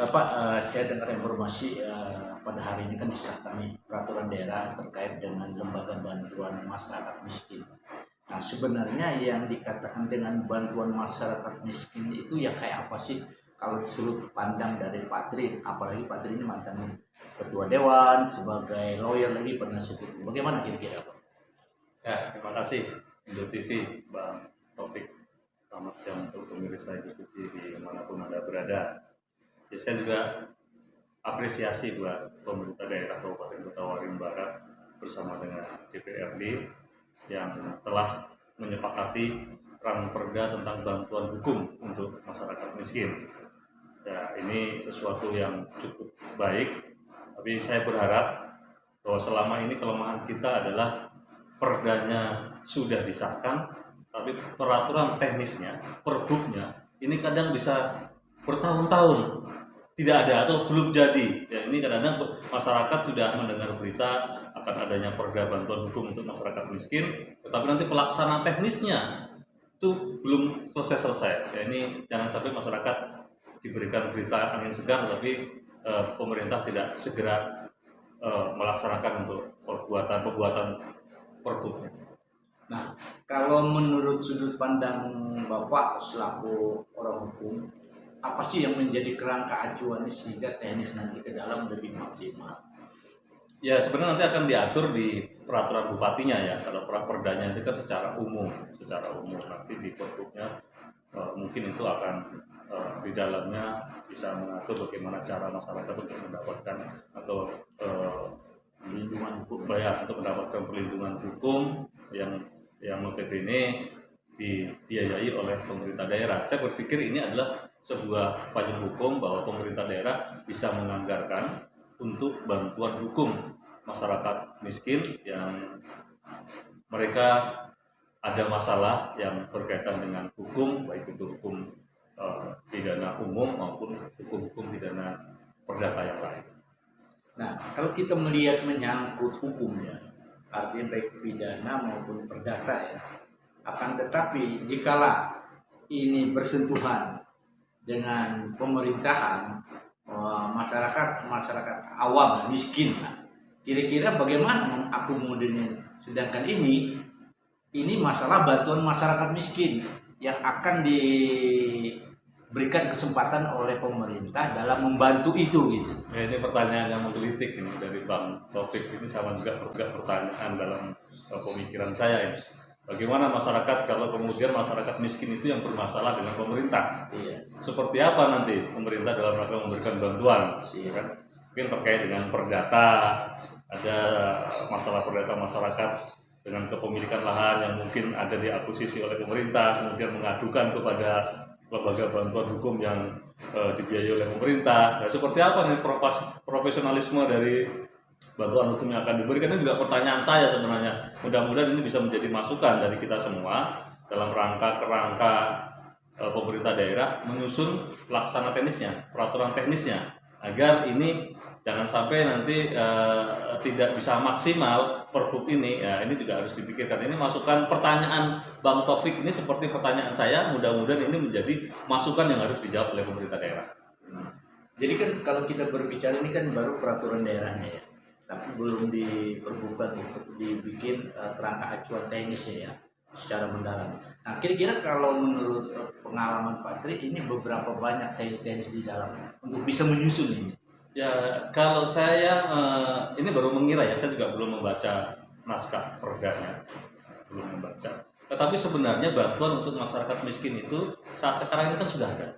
Pak, saya dengar informasi pada hari ini kan disahkan nih peraturan daerah terkait dengan lembaga bantuan masyarakat miskin. Nah, sebenarnya yang dikatakan dengan bantuan masyarakat miskin itu ya kayak apa sih? Kalau sudut pandang dari Pak Tri, apalagi Pak Tri ini mantan ketua dewan, sebagai lawyer lagi penasihat hukum. Bagaimana kira-kira Pak? Ya, terima kasih Indo TV, Bang Taufik. Selamat siang untuk pemirsa Indo TV dimanapun Anda berada. Ya, saya juga apresiasi buat pemerintah daerah Kabupaten Kota Waringin Barat bersama dengan DPRD yang telah menyepakati Ranperda tentang bantuan hukum untuk masyarakat miskin. Ya, ini sesuatu yang cukup baik, tapi saya berharap bahwa selama ini kelemahan kita adalah perdanya sudah disahkan, tapi peraturan teknisnya, perbuknya, ini kadang bisa bertahun-tahun tidak ada atau belum jadi. Ya, ini kadang-kadang masyarakat sudah mendengar berita akan adanya perda bantuan hukum untuk masyarakat miskin, tetapi nanti pelaksanaan teknisnya itu belum selesai-selesai. Ya, ini jangan sampai masyarakat diberikan berita angin segar, tapi pemerintah tidak segera melaksanakan untuk pembuatan perbuknya. Nah, kalau menurut sudut pandang Bapak selaku orang hukum, apa sih yang menjadi kerangka acuannya sehingga teknis nanti ke dalam lebih maksimal? Ya, sebenarnya nanti akan diatur di peraturan bupatinya ya. Kalau perdanya itu kan secara umum nanti di perbuknya mungkin itu akan di dalamnya bisa mengatur bagaimana cara masyarakat untuk mendapatkan atau Perlindungan hukum. untuk mendapatkan perlindungan hukum yang notabene dibiayai oleh pemerintah daerah. Saya berpikir ini adalah sebuah payung hukum bahwa pemerintah daerah bisa menganggarkan untuk bantuan hukum masyarakat miskin yang mereka ada masalah yang berkaitan dengan hukum, baik itu hukum pidana umum maupun hukum pidana perdata yang lain. Nah, kalau kita melihat menyangkut hukumnya, artinya baik pidana maupun perdata ya, akan tetapi jikalau ini bersentuhan dengan pemerintahan, masyarakat awam miskin, kira-kira bagaimana mengakomodasinya? Sedangkan ini masalah bantuan masyarakat miskin yang akan diberikan kesempatan oleh pemerintah dalam membantu itu gitu. Ya, ini pertanyaan yang menggelitik ini dari Bang Taufik, ini sama juga pertanyaan dalam pemikiran saya ya. Bagaimana masyarakat kalau kemudian masyarakat miskin itu yang bermasalah dengan pemerintah? Iya. Seperti apa nanti pemerintah dalam rangka memberikan bantuan? Iya. Kan? Mungkin terkait dengan perdata, ada masalah perdata masyarakat dengan kepemilikan lahan yang mungkin ada diakuisisi oleh pemerintah, kemudian mengadukan kepada lembaga bantuan hukum yang dibiayai oleh pemerintah. Nah, seperti apa nih profesionalisme dari bantuan hukum yang akan diberikan? Ini juga pertanyaan saya sebenarnya. Mudah-mudahan ini bisa menjadi masukan dari kita semua dalam kerangka pemerintah daerah menyusun pelaksana teknisnya, peraturan teknisnya, agar ini jangan sampai nanti tidak bisa maksimal perbuk ini. Ya, ini juga harus dipikirkan. Ini masukan pertanyaan Bang Taufik ini seperti pertanyaan saya. Mudah-mudahan ini menjadi masukan yang harus dijawab oleh pemerintah daerah. Jadi kan kalau kita berbicara ini kan baru peraturan daerahnya ya, tapi belum diperbuka untuk dibikin kerangka acuan teknisnya ya secara mendalam. Nah, kira-kira kalau menurut pengalaman Pak Tri, ini beberapa banyak teknis di dalam untuk bisa menyusun ini. Ya, kalau saya ini baru mengira ya, saya juga belum membaca naskah perdanya, belum membaca. Tetapi sebenarnya bantuan untuk masyarakat miskin itu saat sekarang ini kan sudah ada.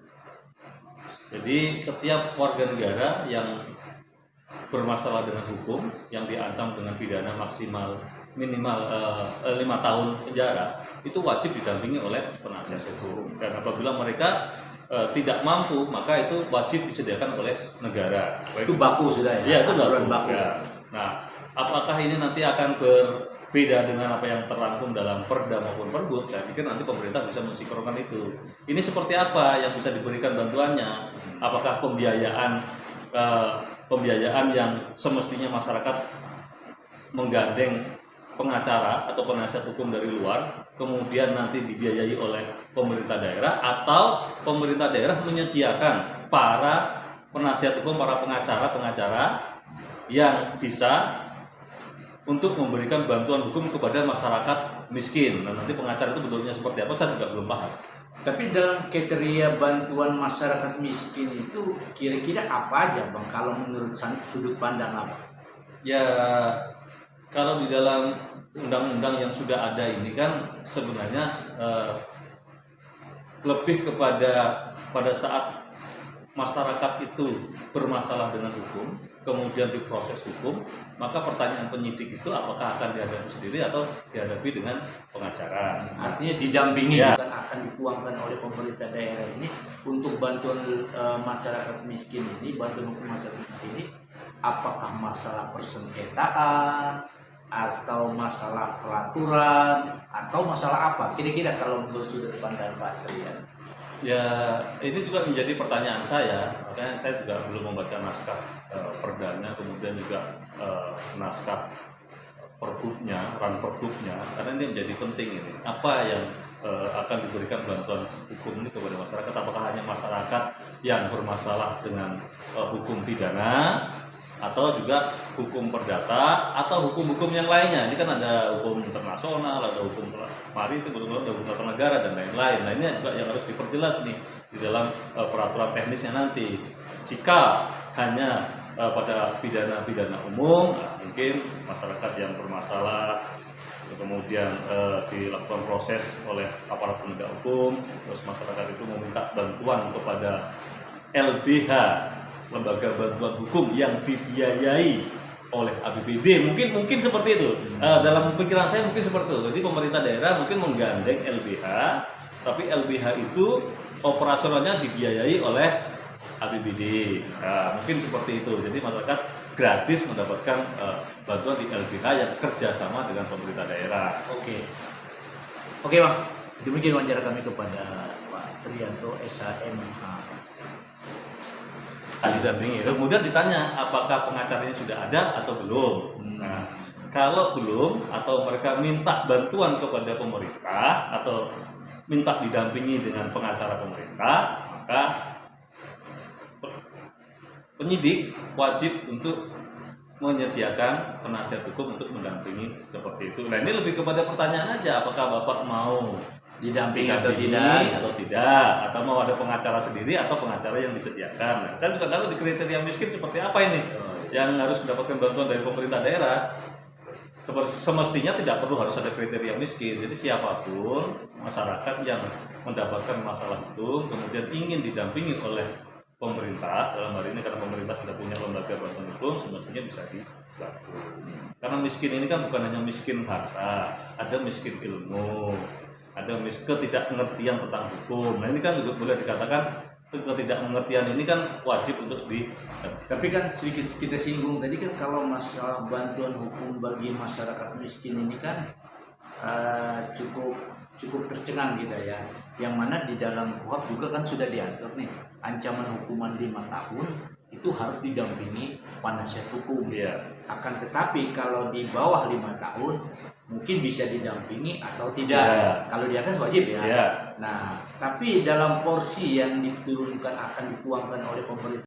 Jadi setiap warga negara yang bermasalah dengan hukum, yang diancam dengan pidana maksimal minimal 5 tahun penjara, itu wajib didampingi oleh penasihat hukum. Dan apabila mereka tidak mampu, maka itu wajib disediakan oleh negara. Itu baku sudah ya? Ya, itu baku. Ya. Nah, apakah ini nanti akan berbeda dengan apa yang terangkum dalam perda maupun perbuk? Saya pikir nanti pemerintah bisa mensinkronkan itu. Ini seperti apa yang bisa diberikan bantuannya? Apakah pembiayaan yang semestinya masyarakat menggandeng pengacara atau penasihat hukum dari luar, kemudian nanti dibiayai oleh pemerintah daerah, atau pemerintah daerah menyediakan para penasihat hukum, para pengacara yang bisa untuk memberikan bantuan hukum kepada masyarakat miskin. Nah, nanti pengacara itu bentuknya seperti apa saya juga belum paham. Tapi dalam kriteria bantuan masyarakat miskin itu kira-kira apa aja Bang kalau menurut sudut pandang apa? Ya, kalau di dalam undang-undang yang sudah ada ini kan sebenarnya lebih kepada pada saat masyarakat itu bermasalah dengan hukum, kemudian diproses hukum, maka pertanyaan penyidik itu apakah akan dihadapi sendiri atau dihadapi dengan pengacara. Artinya didampingi, Ya. bukan akan dituangkan oleh pemerintah daerah ini untuk bantuan masyarakat miskin ini, bantuan hukum masyarakat miskin ini, apakah masalah persengketaan atau masalah peraturan atau masalah apa? Kira-kira kalau menurut sudut pandang Pak Trian. Ya, ini juga menjadi pertanyaan saya, makanya saya juga belum membaca naskah perdana, kemudian juga naskah perbuknya, perbuknya, karena ini menjadi penting ini. Apa yang akan diberikan bantuan hukum ini kepada masyarakat? Apakah hanya masyarakat yang bermasalah dengan hukum pidana, atau juga hukum perdata, atau hukum-hukum yang lainnya? Ini kan ada hukum internasional, ada hukum maritim, ada hukum tata negara dan lain-lain. Nah, ini juga yang harus diperjelas nih di dalam peraturan teknisnya nanti. Jika hanya pada pidana-pidana umum, nah, mungkin masyarakat yang bermasalah kemudian dilakukan proses oleh aparat penegak hukum, terus masyarakat itu meminta bantuan kepada LBH, lembaga bantuan hukum yang dibiayai oleh APBD, mungkin seperti itu. Dalam pikiran saya mungkin seperti itu. Jadi pemerintah daerah mungkin menggandeng LBH, tapi LBH itu operasionalnya dibiayai oleh APBD. Mungkin seperti itu. Jadi masyarakat gratis mendapatkan bantuan di LBH yang kerjasama dengan pemerintah daerah. Oke Bang, demikian wawancara kami kepada Pak Trianto SHMH. Didampingi. Kemudian ditanya apakah pengacaranya sudah ada atau belum. Nah, kalau belum atau mereka minta bantuan kepada pemerintah atau minta didampingi dengan pengacara pemerintah, maka penyidik wajib untuk menyediakan penasihat hukum untuk mendampingi seperti itu. Nah, ini lebih kepada pertanyaan aja, apakah Bapak mau Didampingi atau tidak? atau mau ada pengacara sendiri atau pengacara yang disediakan. Nah, saya juga tahu di kriteria miskin seperti apa ini yang harus mendapatkan bantuan dari pemerintah daerah. Semestinya tidak perlu harus ada kriteria miskin. Jadi siapapun masyarakat yang mendapatkan masalah hukum kemudian ingin didampingi oleh pemerintah, dalam hal ini karena pemerintah sudah punya lembaga bantuan hukum, semestinya bisa dibantu. Karena miskin ini kan bukan hanya miskin harta, ada miskin ilmu, ada ketidakmengertian tentang hukum. Nah, ini kan juga boleh dikatakan ketidakmengertian ini kan wajib untuk Tapi kan sedikit kita singgung tadi kan kalau masalah bantuan hukum bagi masyarakat miskin ini kan cukup tercengang gitu ya. Yang mana di dalam KUHP juga kan sudah diatur nih ancaman hukuman 5 tahun itu harus didampingi penasihat hukum. Akan tetapi kalau di bawah 5 tahun mungkin bisa didampingi atau tidak. Kalau di atas wajib ya. Nah, tapi dalam porsi yang diturunkan akan dituangkan oleh pemerintah